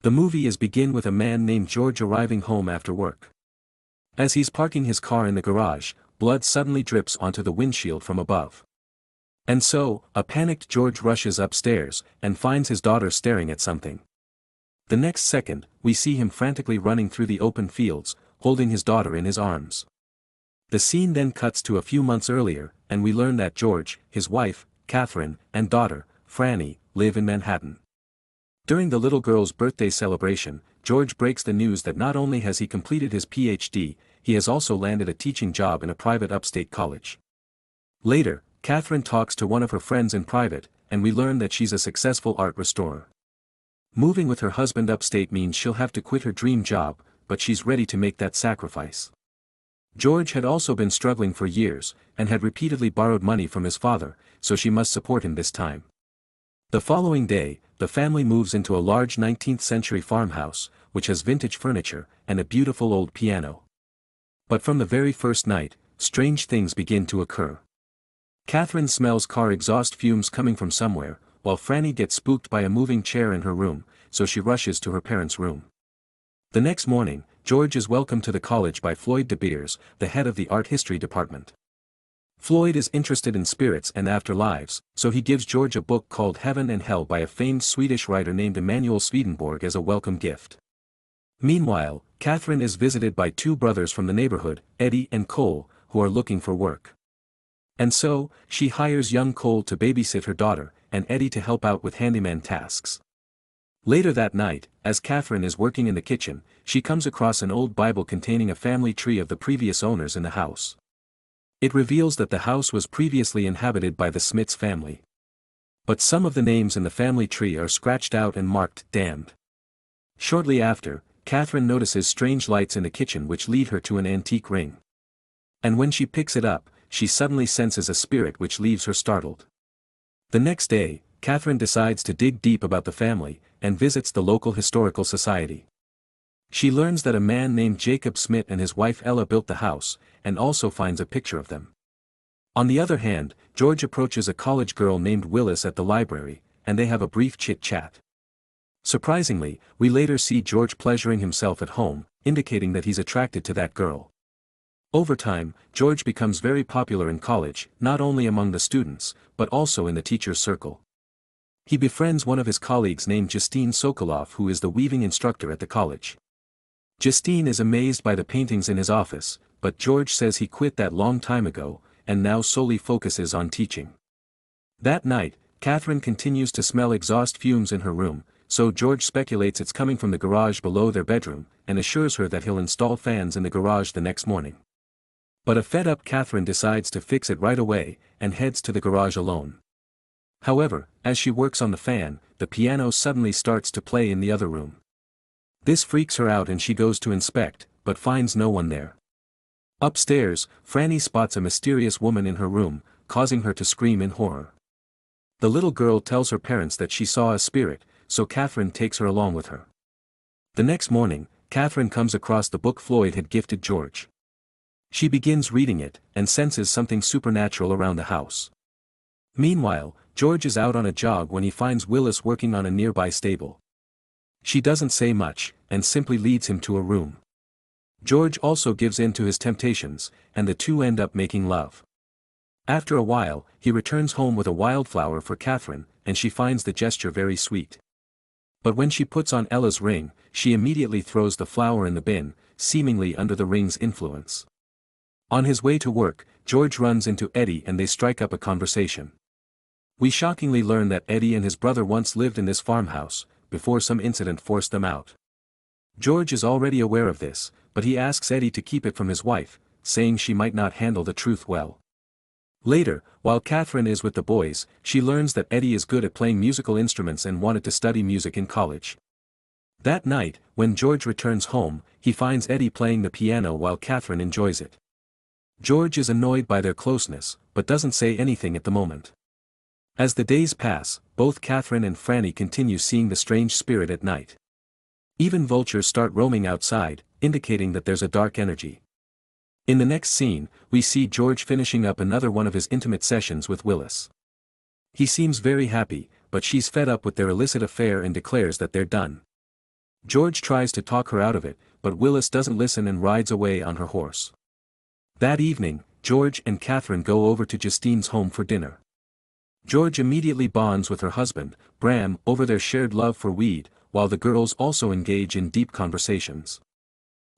The movie is begin with a man named George arriving home after work. As he's parking his car in the garage, blood suddenly drips onto the windshield from above. And so, a panicked George rushes upstairs, and finds his daughter staring at something. The next second, we see him frantically running through the open fields, holding his daughter in his arms. The scene then cuts to a few months earlier, and we learn that George, his wife, Catherine, and daughter, Franny, live in Manhattan. During the little girl's birthday celebration, George breaks the news that not only has he completed his PhD, he has also landed a teaching job in a private upstate college. Later, Catherine talks to one of her friends in private, and we learn that she's a successful art restorer. Moving with her husband upstate means she'll have to quit her dream job, but she's ready to make that sacrifice. George had also been struggling for years, and had repeatedly borrowed money from his father, so she must support him this time. The following day, the family moves into a large 19th-century farmhouse, which has vintage furniture, and a beautiful old piano. But from the very first night, strange things begin to occur. Catherine smells car exhaust fumes coming from somewhere, while Franny gets spooked by a moving chair in her room, so she rushes to her parents' room. The next morning, George is welcomed to the college by Floyd De Beers, the head of the art history department. Floyd is interested in spirits and afterlives, so he gives George a book called Heaven and Hell by a famed Swedish writer named Emanuel Swedenborg as a welcome gift. Meanwhile, Catherine is visited by two brothers from the neighborhood, Eddie and Cole, who are looking for work. And so, she hires young Cole to babysit her daughter, and Eddie to help out with handyman tasks. Later that night, as Catherine is working in the kitchen, she comes across an old Bible containing a family tree of the previous owners in the house. It reveals that the house was previously inhabited by the Smiths family. But some of the names in the family tree are scratched out and marked damned. Shortly after, Catherine notices strange lights in the kitchen which lead her to an antique ring. And when she picks it up, she suddenly senses a spirit which leaves her startled. The next day, Catherine decides to dig deep about the family, and visits the local historical society. She learns that a man named Jacob Smith and his wife Ella built the house, and also finds a picture of them. On the other hand, George approaches a college girl named Willis at the library, and they have a brief chit-chat. Surprisingly, we later see George pleasuring himself at home, indicating that he's attracted to that girl. Over time, George becomes very popular in college, not only among the students, but also in the teacher's circle. He befriends one of his colleagues named Justine Sokolov, who is the weaving instructor at the college. Justine is amazed by the paintings in his office, but George says he quit that long time ago, and now solely focuses on teaching. That night, Catherine continues to smell exhaust fumes in her room, so George speculates it's coming from the garage below their bedroom, and assures her that he'll install fans in the garage the next morning. But a fed-up Catherine decides to fix it right away, and heads to the garage alone. However, as she works on the fan, the piano suddenly starts to play in the other room. This freaks her out and she goes to inspect, but finds no one there. Upstairs, Franny spots a mysterious woman in her room, causing her to scream in horror. The little girl tells her parents that she saw a spirit, so Catherine takes her along with her. The next morning, Catherine comes across the book Floyd had gifted George. She begins reading it, and senses something supernatural around the house. Meanwhile, George is out on a jog when he finds Willis working on a nearby stable. She doesn't say much, and simply leads him to a room. George also gives in to his temptations, and the two end up making love. After a while, he returns home with a wildflower for Catherine, and she finds the gesture very sweet. But when she puts on Ella's ring, she immediately throws the flower in the bin, seemingly under the ring's influence. On his way to work, George runs into Eddie and they strike up a conversation. We shockingly learn that Eddie and his brother once lived in this farmhouse, before some incident forced them out. George is already aware of this, but he asks Eddie to keep it from his wife, saying she might not handle the truth well. Later, while Catherine is with the boys, she learns that Eddie is good at playing musical instruments and wanted to study music in college. That night, when George returns home, he finds Eddie playing the piano while Catherine enjoys it. George is annoyed by their closeness, but doesn't say anything at the moment. As the days pass, both Catherine and Franny continue seeing the strange spirit at night. Even vultures start roaming outside, indicating that there's a dark energy. In the next scene, we see George finishing up another one of his intimate sessions with Willis. He seems very happy, but she's fed up with their illicit affair and declares that they're done. George tries to talk her out of it, but Willis doesn't listen and rides away on her horse. That evening, George and Catherine go over to Justine's home for dinner. George immediately bonds with her husband, Bram, over their shared love for weed, while the girls also engage in deep conversations.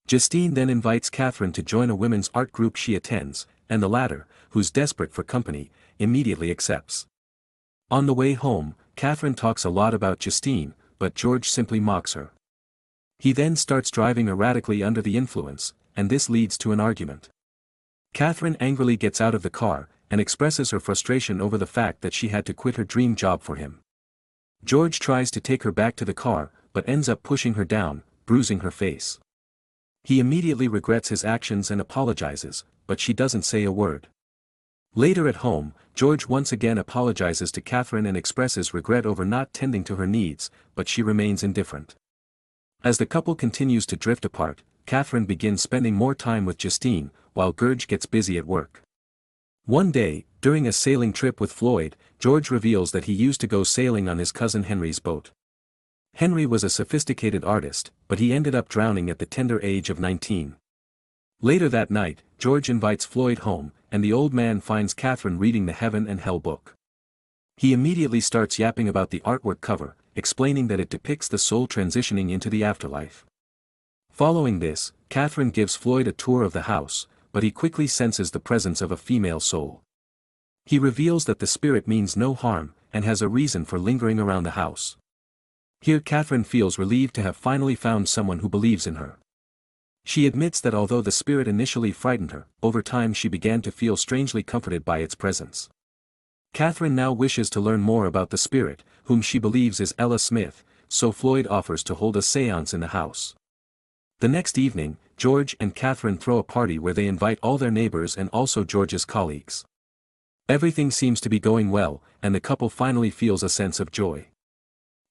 Justine then invites Catherine to join a women's art group she attends, and the latter, who's desperate for company, immediately accepts. On the way home, Catherine talks a lot about Justine, but George simply mocks her. He then starts driving erratically under the influence, and this leads to an argument. Catherine angrily gets out of the car, and expresses her frustration over the fact that she had to quit her dream job for him. George tries to take her back to the car, but ends up pushing her down, bruising her face. He immediately regrets his actions and apologizes, but she doesn't say a word. Later at home, George once again apologizes to Catherine and expresses regret over not tending to her needs, but she remains indifferent. As the couple continues to drift apart, Catherine begins spending more time with Justine, while George gets busy at work. One day, during a sailing trip with Floyd, George reveals that he used to go sailing on his cousin Henry's boat. Henry was a sophisticated artist, but he ended up drowning at the tender age of 19. Later that night, George invites Floyd home, and the old man finds Catherine reading the Heaven and Hell book. He immediately starts yapping about the artwork cover, explaining that it depicts the soul transitioning into the afterlife. Following this, Catherine gives Floyd a tour of the house, but he quickly senses the presence of a female soul. He reveals that the spirit means no harm, and has a reason for lingering around the house. Here Catherine feels relieved to have finally found someone who believes in her. She admits that although the spirit initially frightened her, over time she began to feel strangely comforted by its presence. Catherine now wishes to learn more about the spirit, whom she believes is Ella Smith, so Floyd offers to hold a séance in the house. The next evening, George and Catherine throw a party where they invite all their neighbors and also George's colleagues. Everything seems to be going well, and the couple finally feels a sense of joy.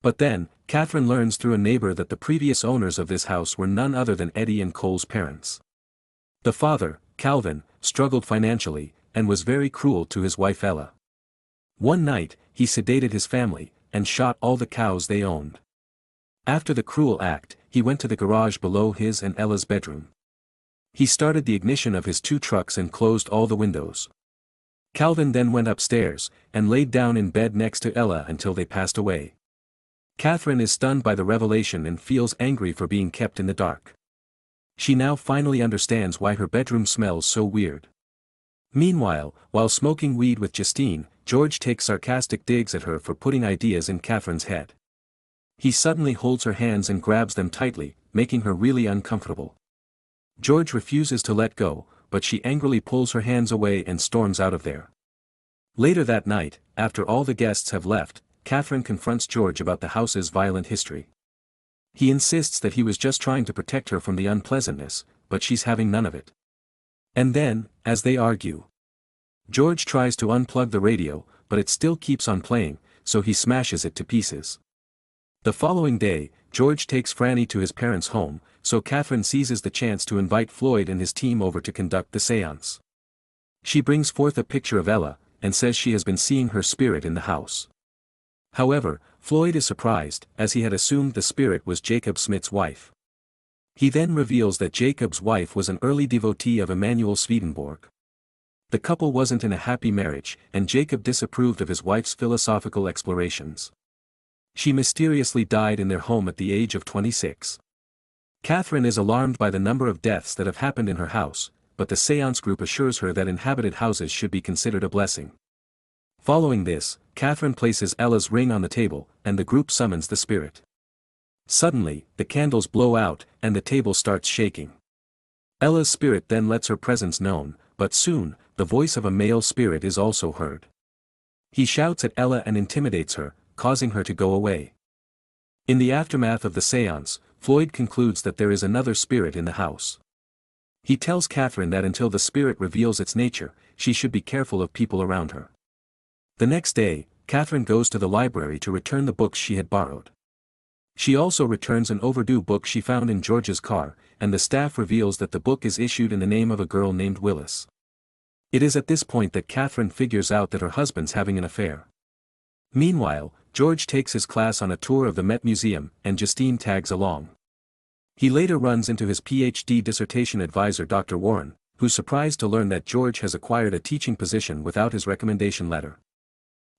But then, Catherine learns through a neighbor that the previous owners of this house were none other than Eddie and Cole's parents. The father, Calvin, struggled financially, and was very cruel to his wife Ella. One night, he sedated his family, and shot all the cows they owned. After the cruel act, he went to the garage below his and Ella's bedroom. He started the ignition of his 2 trucks and closed all the windows. Calvin then went upstairs, and laid down in bed next to Ella until they passed away. Catherine is stunned by the revelation and feels angry for being kept in the dark. She now finally understands why her bedroom smells so weird. Meanwhile, while smoking weed with Justine, George takes sarcastic digs at her for putting ideas in Catherine's head. He suddenly holds her hands and grabs them tightly, making her really uncomfortable. George refuses to let go, but she angrily pulls her hands away and storms out of there. Later that night, after all the guests have left, Catherine confronts George about the house's violent history. He insists that he was just trying to protect her from the unpleasantness, but she's having none of it. And then, as they argue, George tries to unplug the radio, but it still keeps on playing, so he smashes it to pieces. The following day, George takes Franny to his parents' home, so Catherine seizes the chance to invite Floyd and his team over to conduct the séance. She brings forth a picture of Ella, and says she has been seeing her spirit in the house. However, Floyd is surprised, as he had assumed the spirit was Jacob Smith's wife. He then reveals that Jacob's wife was an early devotee of Emanuel Swedenborg. The couple wasn't in a happy marriage, and Jacob disapproved of his wife's philosophical explorations. She mysteriously died in their home at the age of 26. Catherine is alarmed by the number of deaths that have happened in her house, but the séance group assures her that inhabited houses should be considered a blessing. Following this, Catherine places Ella's ring on the table, and the group summons the spirit. Suddenly, the candles blow out, and the table starts shaking. Ella's spirit then lets her presence known, but soon, the voice of a male spirit is also heard. He shouts at Ella and intimidates her, causing her to go away. In the aftermath of the séance, Floyd concludes that there is another spirit in the house. He tells Catherine that until the spirit reveals its nature, she should be careful of people around her. The next day, Catherine goes to the library to return the books she had borrowed. She also returns an overdue book she found in George's car, and the staff reveals that the book is issued in the name of a girl named Willis. It is at this point that Catherine figures out that her husband's having an affair. Meanwhile, George takes his class on a tour of the Met Museum, and Justine tags along. He later runs into his PhD dissertation advisor Dr. Warren, who's surprised to learn that George has acquired a teaching position without his recommendation letter.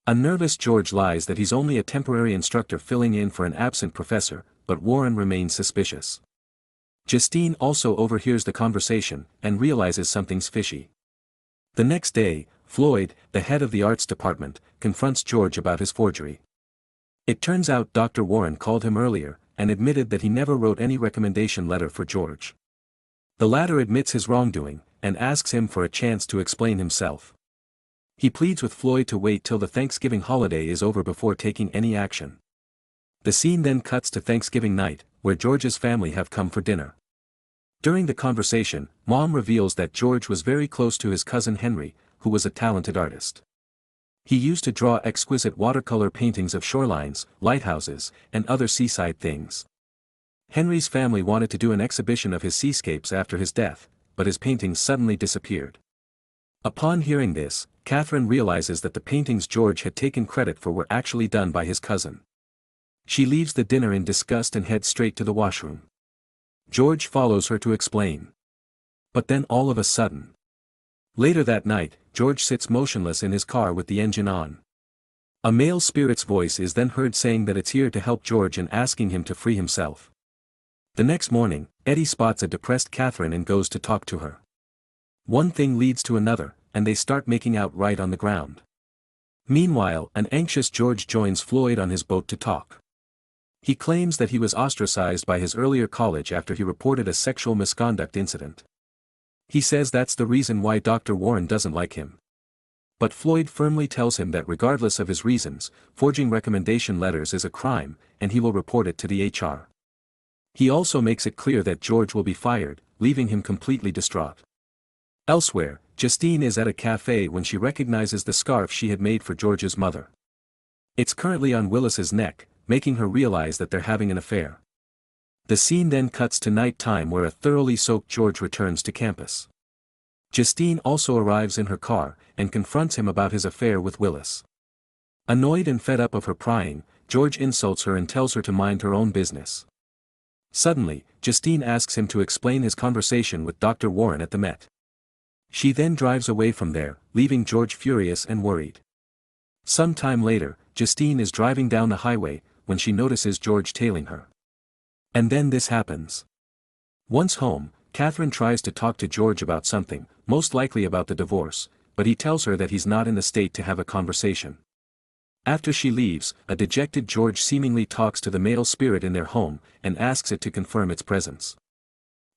A nervous George lies that he's only a temporary instructor filling in for an absent professor, but Warren remains suspicious. Justine also overhears the conversation and realizes something's fishy. The next day, Floyd, the head of the arts department, confronts George about his forgery. It turns out Dr. Warren called him earlier and admitted that he never wrote any recommendation letter for George. The latter admits his wrongdoing and asks him for a chance to explain himself. He pleads with Floyd to wait till the Thanksgiving holiday is over before taking any action. The scene then cuts to Thanksgiving night, where George's family have come for dinner. During the conversation, Mom reveals that George was very close to his cousin Henry, who was a talented artist. He used to draw exquisite watercolor paintings of shorelines, lighthouses, and other seaside things. Henry's family wanted to do an exhibition of his seascapes after his death, but his paintings suddenly disappeared. Upon hearing this, Catherine realizes that the paintings George had taken credit for were actually done by his cousin. She leaves the dinner in disgust and heads straight to the washroom. George follows her to explain. But then all of a sudden. Later that night, George sits motionless in his car with the engine on. A male spirit's voice is then heard saying that it's here to help George and asking him to free himself. The next morning, Eddie spots a depressed Catherine and goes to talk to her. One thing leads to another, and they start making out right on the ground. Meanwhile, an anxious George joins Floyd on his boat to talk. He claims that he was ostracized by his earlier college after he reported a sexual misconduct incident. He says that's the reason why Dr. Warren doesn't like him. But Floyd firmly tells him that regardless of his reasons, forging recommendation letters is a crime, and he will report it to the HR. He also makes it clear that George will be fired, leaving him completely distraught. Elsewhere, Justine is at a cafe when she recognizes the scarf she had made for George's mother. It's currently on Willis's neck, making her realize that they're having an affair. The scene then cuts to night time where a thoroughly soaked George returns to campus. Justine also arrives in her car and confronts him about his affair with Willis. Annoyed and fed up of her prying, George insults her and tells her to mind her own business. Suddenly, Justine asks him to explain his conversation with Dr. Warren at the Met. She then drives away from there, leaving George furious and worried. Some time later, Justine is driving down the highway when she notices George tailing her. And then this happens. Once home, Catherine tries to talk to George about something, most likely about the divorce, but he tells her that he's not in the state to have a conversation. After she leaves, a dejected George seemingly talks to the male spirit in their home and asks it to confirm its presence.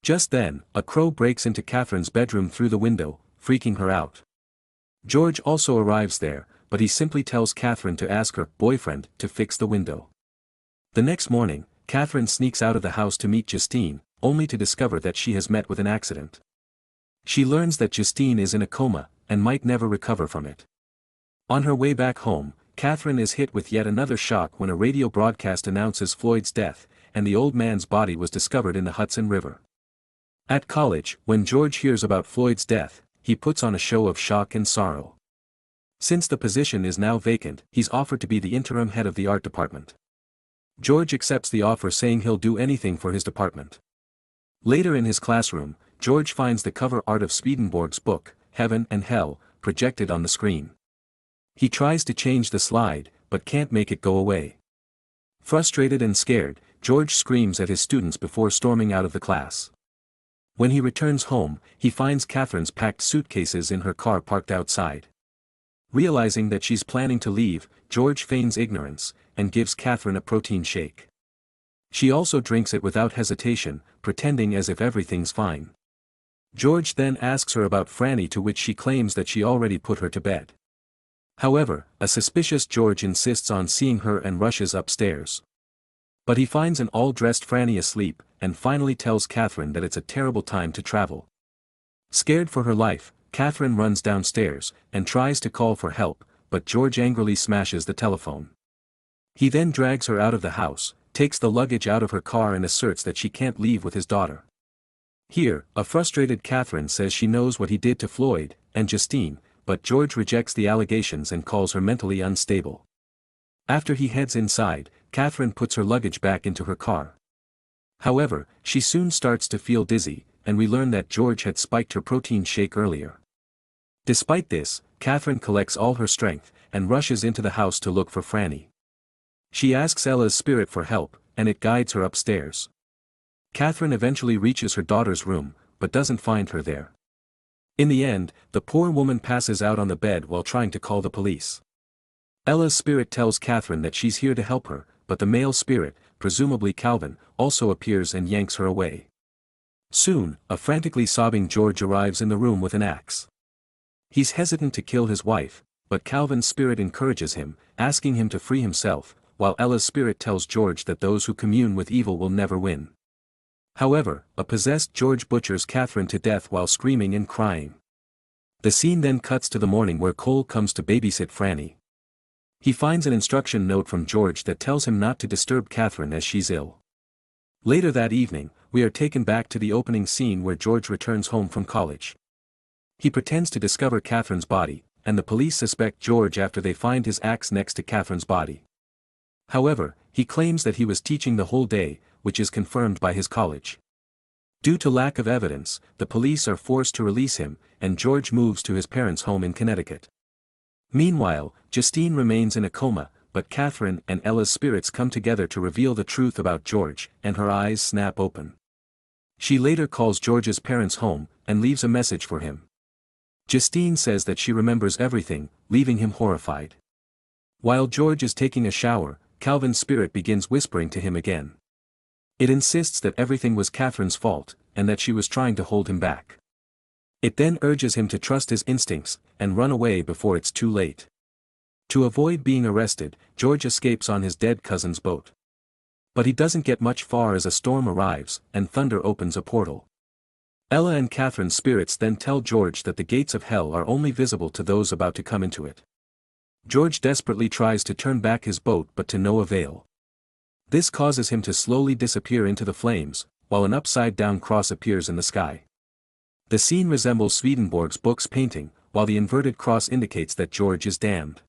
Just then, a crow breaks into Catherine's bedroom through the window, freaking her out. George also arrives there, but he simply tells Catherine to ask her boyfriend to fix the window. The next morning, Catherine sneaks out of the house to meet Justine, only to discover that she has met with an accident. She learns that Justine is in a coma, and might never recover from it. On her way back home, Catherine is hit with yet another shock when a radio broadcast announces Floyd's death, and the old man's body was discovered in the Hudson River. At college, when George hears about Floyd's death, he puts on a show of shock and sorrow. Since the position is now vacant, he's offered to be the interim head of the art department. George accepts the offer saying he'll do anything for his department. Later in his classroom, George finds the cover art of Swedenborg's book, Heaven and Hell, projected on the screen. He tries to change the slide, but can't make it go away. Frustrated and scared, George screams at his students before storming out of the class. When he returns home, he finds Catherine's packed suitcases in her car parked outside. Realizing that she's planning to leave, George feigns ignorance, and gives Catherine a protein shake. She also drinks it without hesitation, pretending as if everything's fine. George then asks her about Franny, to which she claims that she already put her to bed. However, a suspicious George insists on seeing her and rushes upstairs. But he finds an all-dressed Franny asleep, and finally tells Catherine that it's a terrible time to travel. Scared for her life, Catherine runs downstairs, and tries to call for help, but George angrily smashes the telephone. He then drags her out of the house, takes the luggage out of her car and asserts that she can't leave with his daughter. Here, a frustrated Catherine says she knows what he did to Floyd and Justine, but George rejects the allegations and calls her mentally unstable. After he heads inside, Catherine puts her luggage back into her car. However, she soon starts to feel dizzy, and we learn that George had spiked her protein shake earlier. Despite this, Catherine collects all her strength, and rushes into the house to look for Franny. She asks Ella's spirit for help, and it guides her upstairs. Catherine eventually reaches her daughter's room, but doesn't find her there. In the end, the poor woman passes out on the bed while trying to call the police. Ella's spirit tells Catherine that she's here to help her, but the male spirit, presumably Calvin, also appears and yanks her away. Soon, a frantically sobbing George arrives in the room with an axe. He's hesitant to kill his wife, but Calvin's spirit encourages him, asking him to free himself, while Ella's spirit tells George that those who commune with evil will never win. However, a possessed George butchers Catherine to death while screaming and crying. The scene then cuts to the morning where Cole comes to babysit Franny. He finds an instruction note from George that tells him not to disturb Catherine as she's ill. Later that evening, we are taken back to the opening scene where George returns home from college. He pretends to discover Catherine's body, and the police suspect George after they find his axe next to Catherine's body. However, he claims that he was teaching the whole day, which is confirmed by his college. Due to lack of evidence, the police are forced to release him, and George moves to his parents' home in Connecticut. Meanwhile, Justine remains in a coma, but Catherine and Ella's spirits come together to reveal the truth about George, and her eyes snap open. She later calls George's parents home, and leaves a message for him. Justine says that she remembers everything, leaving him horrified. While George is taking a shower, Calvin's spirit begins whispering to him again. It insists that everything was Catherine's fault, and that she was trying to hold him back. It then urges him to trust his instincts, and run away before it's too late. To avoid being arrested, George escapes on his dead cousin's boat. But he doesn't get much far as a storm arrives, and thunder opens a portal. Ella and Catherine's spirits then tell George that the gates of hell are only visible to those about to come into it. George desperately tries to turn back his boat but to no avail. This causes him to slowly disappear into the flames, while an upside-down cross appears in the sky. The scene resembles Swedenborg's book's painting, while the inverted cross indicates that George is damned.